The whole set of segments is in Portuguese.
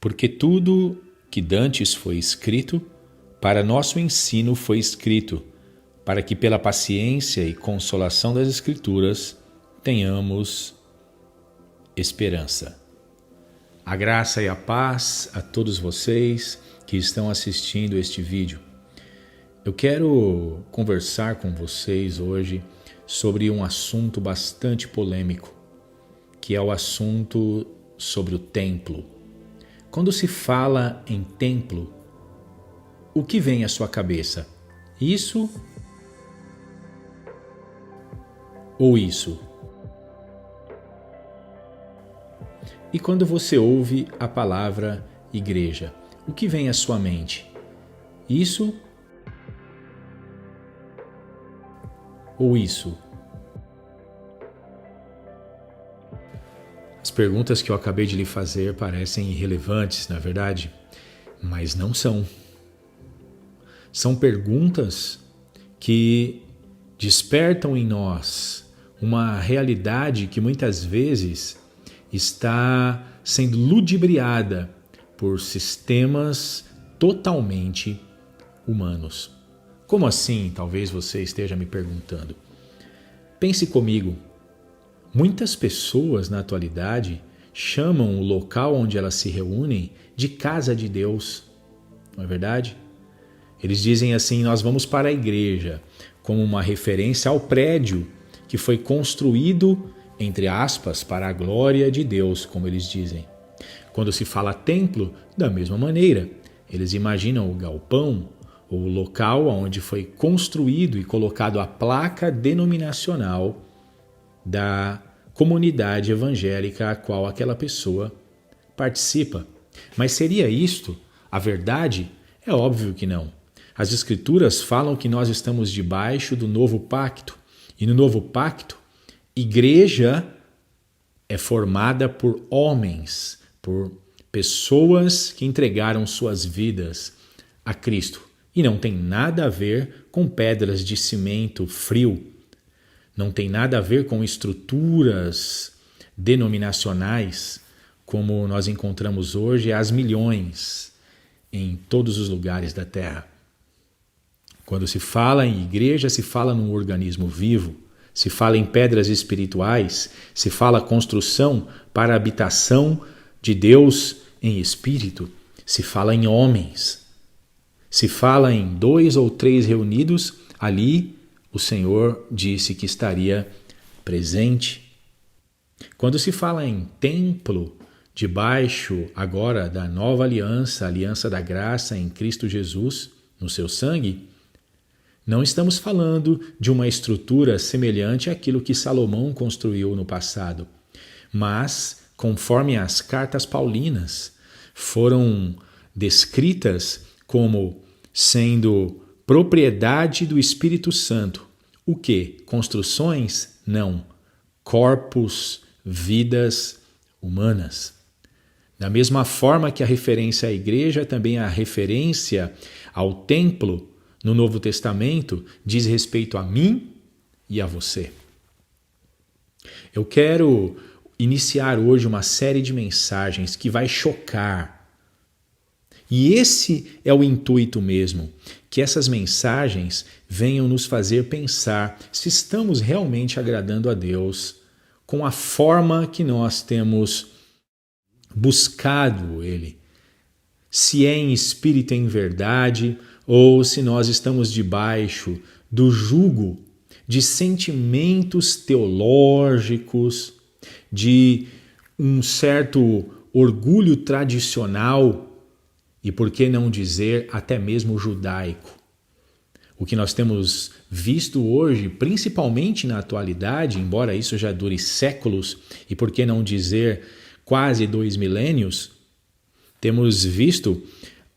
Porque tudo que dantes foi escrito, para nosso ensino foi escrito, para que pela paciência e consolação das Escrituras tenhamos esperança. A graça e a paz a todos vocês que estão assistindo este vídeo. Eu quero conversar com vocês hoje sobre um assunto bastante polêmico, que é o assunto sobre o templo. Quando se fala em templo, o que vem à sua cabeça? Isso ou isso? E quando você ouve a palavra igreja, o que vem à sua mente? Isso ou isso? As perguntas que eu acabei de lhe fazer parecem irrelevantes, na verdade, mas não são. São perguntas que despertam em nós uma realidade que muitas vezes está sendo ludibriada por sistemas totalmente humanos. Como assim? Talvez você esteja me perguntando. Pense comigo. Muitas pessoas na atualidade chamam o local onde elas se reúnem de casa de Deus, não é verdade? Eles dizem assim: nós vamos para a igreja, como uma referência ao prédio que foi construído, entre aspas, para a glória de Deus, como eles dizem. Quando se fala templo, da mesma maneira, eles imaginam o galpão ou o local onde foi construído e colocado a placa denominacional da comunidade evangélica a qual aquela pessoa participa. Mas seria isto a verdade? É óbvio que não. As Escrituras falam que nós estamos debaixo do novo pacto. E no novo pacto, igreja é formada por homens, por pessoas que entregaram suas vidas a Cristo. E não tem nada a ver com pedras de cimento frio. Não tem nada a ver com estruturas denominacionais como nós encontramos hoje às milhões em todos os lugares da Terra. Quando se fala em igreja, se fala num organismo vivo, se fala em pedras espirituais, se fala construção para a habitação de Deus em espírito, se fala em homens, se fala em 2 ou 3 reunidos, ali o Senhor disse que estaria presente. Quando se fala em templo, debaixo agora da nova aliança, a aliança da graça em Cristo Jesus, no seu sangue, não estamos falando de uma estrutura semelhante àquilo que Salomão construiu no passado, mas, conforme as cartas paulinas foram descritas como sendo propriedade do Espírito Santo. O que? Construções? Não. Corpos, vidas humanas. Da mesma forma que a referência à igreja, também a referência ao templo no Novo Testamento diz respeito a mim e a você. Eu quero iniciar hoje uma série de mensagens que vai chocar. E esse é o intuito mesmo, que essas mensagens venham nos fazer pensar se estamos realmente agradando a Deus com a forma que nós temos buscado Ele. Se é em espírito e em verdade, ou se nós estamos debaixo do jugo de sentimentos teológicos, de um certo orgulho tradicional, e por que não dizer até mesmo judaico. O que nós temos visto hoje, principalmente na atualidade, embora isso já dure séculos, e por que não dizer quase 2 milênios, temos visto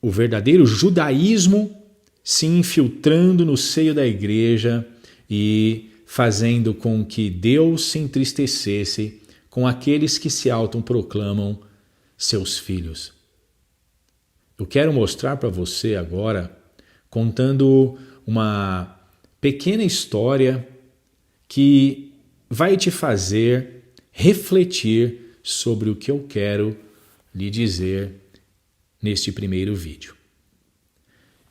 o verdadeiro judaísmo se infiltrando no seio da igreja e fazendo com que Deus se entristecesse com aqueles que se autoproclamam seus filhos. Eu quero mostrar para você agora, contando uma pequena história que vai te fazer refletir sobre o que eu quero lhe dizer neste primeiro vídeo.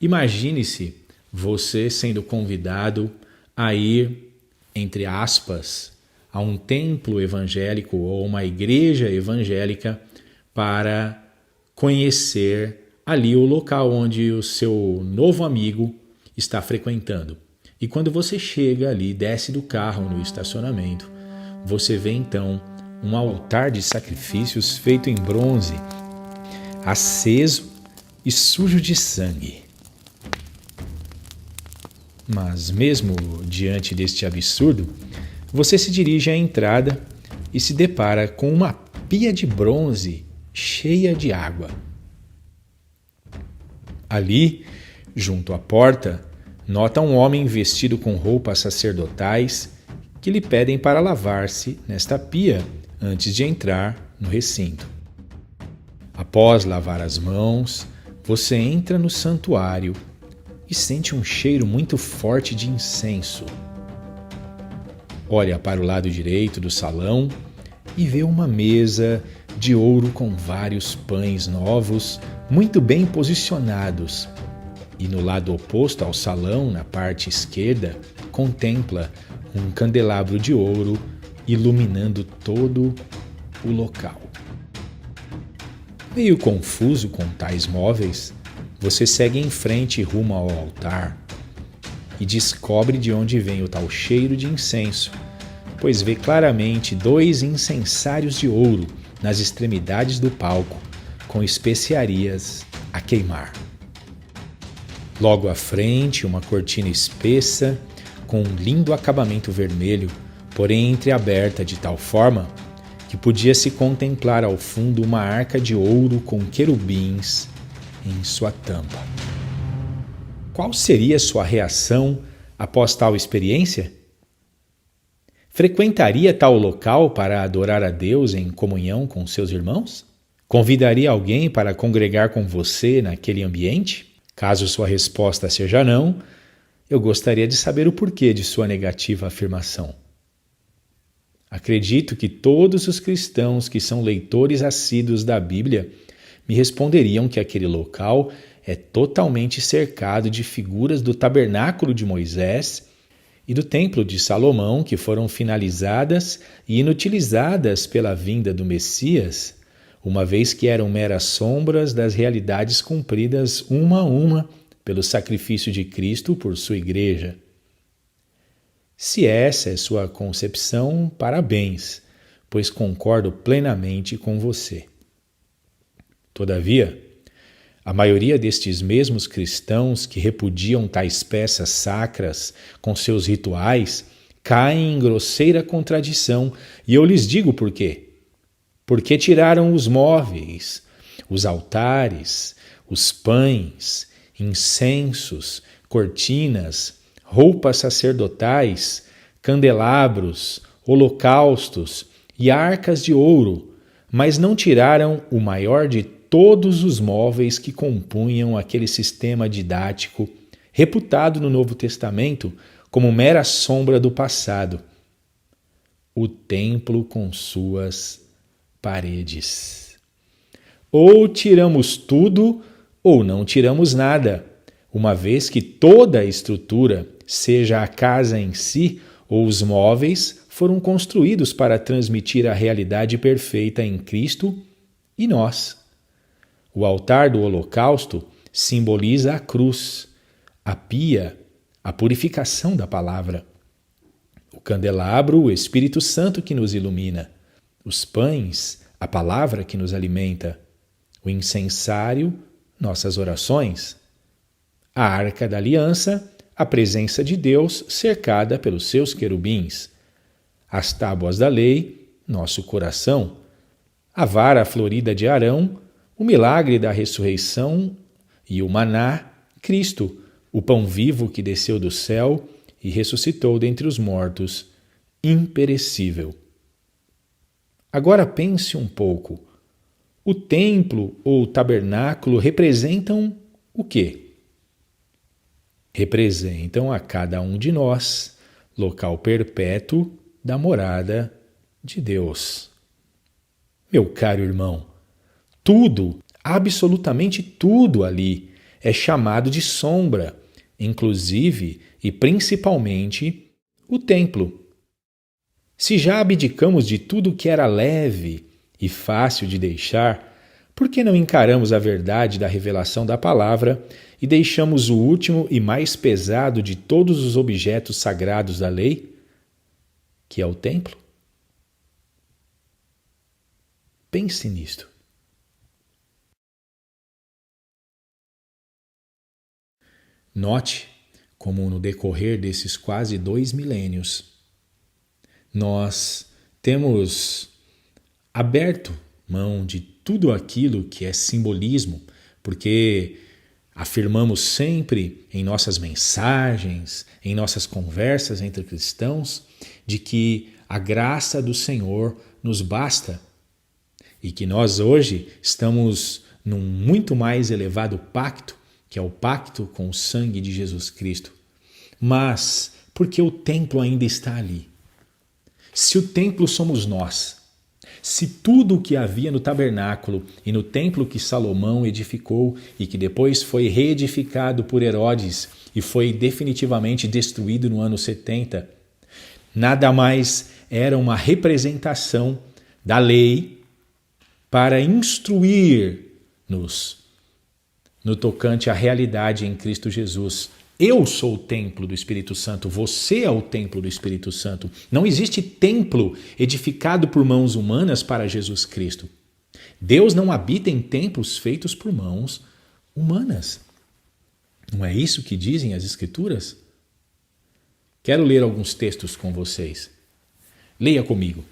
Imagine-se você sendo convidado a ir, entre aspas, a um templo evangélico ou uma igreja evangélica para conhecer ali o local onde o seu novo amigo está frequentando. E quando você chega ali, desce do carro no estacionamento, você vê então um altar de sacrifícios feito em bronze, aceso e sujo de sangue. Mas mesmo diante deste absurdo, você se dirige à entrada e se depara com uma pia de bronze cheia de água. Ali, junto à porta, nota um homem vestido com roupas sacerdotais que lhe pedem para lavar-se nesta pia antes de entrar no recinto. Após lavar as mãos, você entra no santuário e sente um cheiro muito forte de incenso. Olha para o lado direito do salão e vê uma mesa de ouro com vários pães novos, muito bem posicionados. E no lado oposto ao salão, na parte esquerda, contempla um candelabro de ouro iluminando todo o local. Meio confuso com tais móveis, você segue em frente rumo ao altar e descobre de onde vem o tal cheiro de incenso, pois vê claramente 2 incensários de ouro nas extremidades do palco, com especiarias a queimar. Logo à frente, uma cortina espessa, com um lindo acabamento vermelho, porém entreaberta de tal forma que podia-se contemplar ao fundo uma arca de ouro com querubins em sua tampa. Qual seria sua reação após tal experiência? Frequentaria tal local para adorar a Deus em comunhão com seus irmãos? Convidaria alguém para congregar com você naquele ambiente? Caso sua resposta seja não, eu gostaria de saber o porquê de sua negativa afirmação. Acredito que todos os cristãos que são leitores assíduos da Bíblia me responderiam que aquele local é totalmente cercado de figuras do tabernáculo de Moisés e do templo de Salomão, que foram finalizadas e inutilizadas pela vinda do Messias, uma vez que eram meras sombras das realidades cumpridas uma a uma pelo sacrifício de Cristo por sua igreja. Se essa é sua concepção, parabéns, pois concordo plenamente com você. Todavia, a maioria destes mesmos cristãos que repudiam tais peças sacras com seus rituais caem em grosseira contradição, e eu lhes digo por quê. Porque tiraram os móveis, os altares, os pães, incensos, cortinas, roupas sacerdotais, candelabros, holocaustos e arcas de ouro, mas não tiraram o maior de todos os móveis que compunham aquele sistema didático reputado no Novo Testamento como mera sombra do passado, o templo com suas paredes. Ou tiramos tudo ou não tiramos nada, uma vez que toda a estrutura, seja a casa em si ou os móveis, foram construídos para transmitir a realidade perfeita em Cristo e nós. O altar do holocausto simboliza a cruz, a pia, a purificação da palavra. O candelabro, o Espírito Santo que nos ilumina. Os pães, a palavra que nos alimenta. O incensário, nossas orações. A arca da aliança, a presença de Deus cercada pelos seus querubins. As tábuas da lei, nosso coração. A vara florida de Arão, o milagre da ressurreição, e o maná, Cristo, o pão vivo que desceu do céu e ressuscitou dentre os mortos, imperecível. Agora pense um pouco. O templo ou o tabernáculo representam o quê? Representam a cada um de nós, local perpétuo da morada de Deus. Meu caro irmão, tudo, Absolutamente tudo ali é chamado de sombra, inclusive e principalmente o templo. Se já abdicamos de tudo que era leve e fácil de deixar, por que não encaramos a verdade da revelação da palavra e deixamos o último e mais pesado de todos os objetos sagrados da lei, que é o templo? Pense nisto. Note como no decorrer desses quase 2 milênios, nós temos aberto mão de tudo aquilo que é simbolismo, porque afirmamos sempre em nossas mensagens, em nossas conversas entre cristãos, de que a graça do Senhor nos basta e que nós hoje estamos num muito mais elevado pacto, que é o pacto com o sangue de Jesus Cristo. Mas porque o templo ainda está ali. Se o templo somos nós, se tudo o que havia no tabernáculo e no templo que Salomão edificou e que depois foi reedificado por Herodes e foi definitivamente destruído no ano 70, nada mais era uma representação da lei para instruir-nos no tocante à realidade em Cristo Jesus. Eu sou o templo do Espírito Santo, você é o templo do Espírito Santo. Não existe templo edificado por mãos humanas para Jesus Cristo. Deus não habita em templos feitos por mãos humanas. Não é isso que dizem as Escrituras? Quero ler alguns textos com vocês. Leia comigo.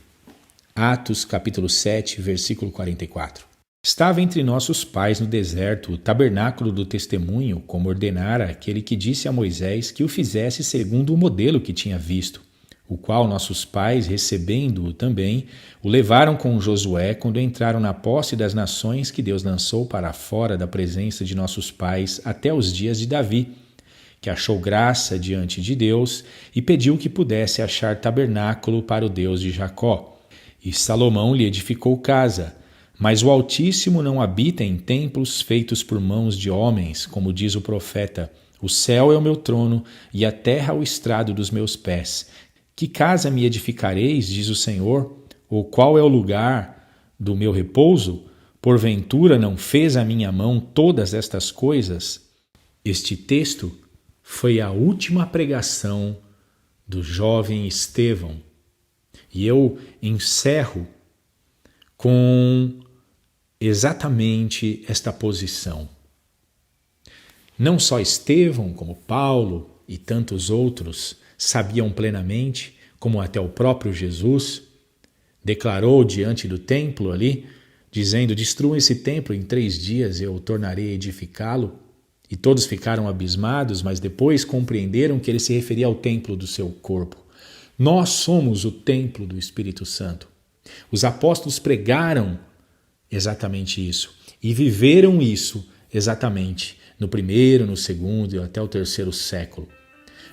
Atos capítulo 7, versículo 44. Estava entre nossos pais no deserto o tabernáculo do testemunho, como ordenara aquele que disse a Moisés que o fizesse segundo o modelo que tinha visto, o qual nossos pais, recebendo-o também, o levaram com Josué quando entraram na posse das nações que Deus lançou para fora da presença de nossos pais até os dias de Davi, que achou graça diante de Deus e pediu que pudesse achar tabernáculo para o Deus de Jacó. E Salomão lhe edificou casa. Mas o Altíssimo não habita em templos feitos por mãos de homens, como diz o profeta: o céu é o meu trono e a terra o estrado dos meus pés. Que casa me edificareis, diz o Senhor? Ou qual é o lugar do meu repouso? Porventura não fez a minha mão todas estas coisas? Este texto foi a última pregação do jovem Estevão. E eu encerro com exatamente esta posição. Não só Estevão, como Paulo e tantos outros sabiam plenamente, como até o próprio Jesus declarou diante do templo ali, dizendo: destruam esse templo, em 3 dias eu tornarei a edificá-lo. E todos ficaram abismados, mas depois compreenderam que ele se referia ao templo do seu corpo. Nós somos o templo do Espírito Santo. Os apóstolos pregaram exatamente isso e viveram isso exatamente no 1º, no 2º e até o 3º século.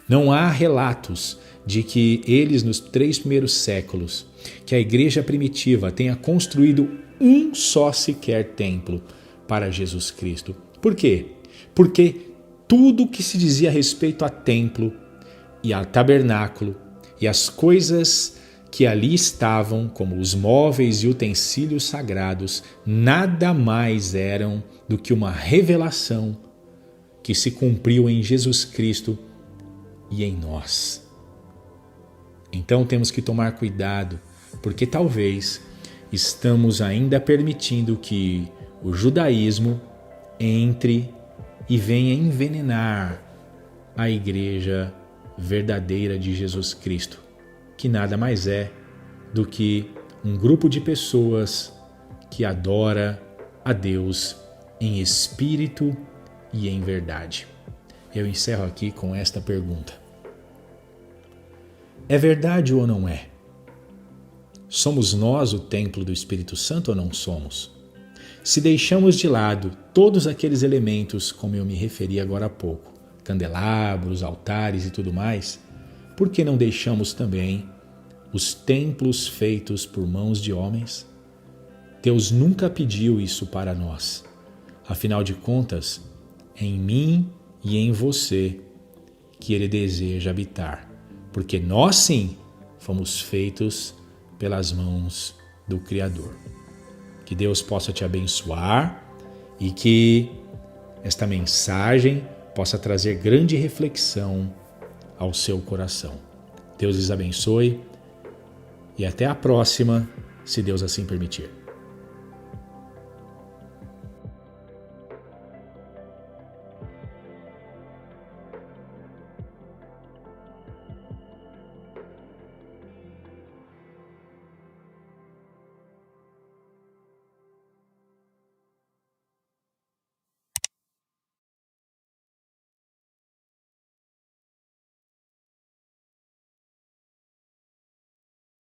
Não há relatos de que eles, nos 3 primeiros séculos, que a igreja primitiva tenha construído um só sequer templo para Jesus Cristo. Por quê? Porque tudo que se dizia a respeito a templo e a tabernáculo e as coisas que ali estavam, como os móveis e utensílios sagrados, nada mais eram do que uma revelação que se cumpriu em Jesus Cristo e em nós. Então temos que tomar cuidado, porque talvez estamos ainda permitindo que o judaísmo entre e venha envenenar a igreja verdadeira de Jesus Cristo, que nada mais é do que um grupo de pessoas que adora a Deus em espírito e em verdade. Eu encerro aqui com esta pergunta: é verdade ou não é? Somos nós o templo do Espírito Santo ou não somos? Se deixamos de lado todos aqueles elementos, como eu me referi agora há pouco, candelabros, altares e tudo mais, por que não deixamos também os templos feitos por mãos de homens? Deus nunca pediu isso para nós. Afinal de contas, é em mim e em você que Ele deseja habitar, porque nós sim fomos feitos pelas mãos do Criador. Que Deus possa te abençoar e que esta mensagem possa trazer grande reflexão ao seu coração. Deus lhes abençoe e até a próxima, se Deus assim permitir.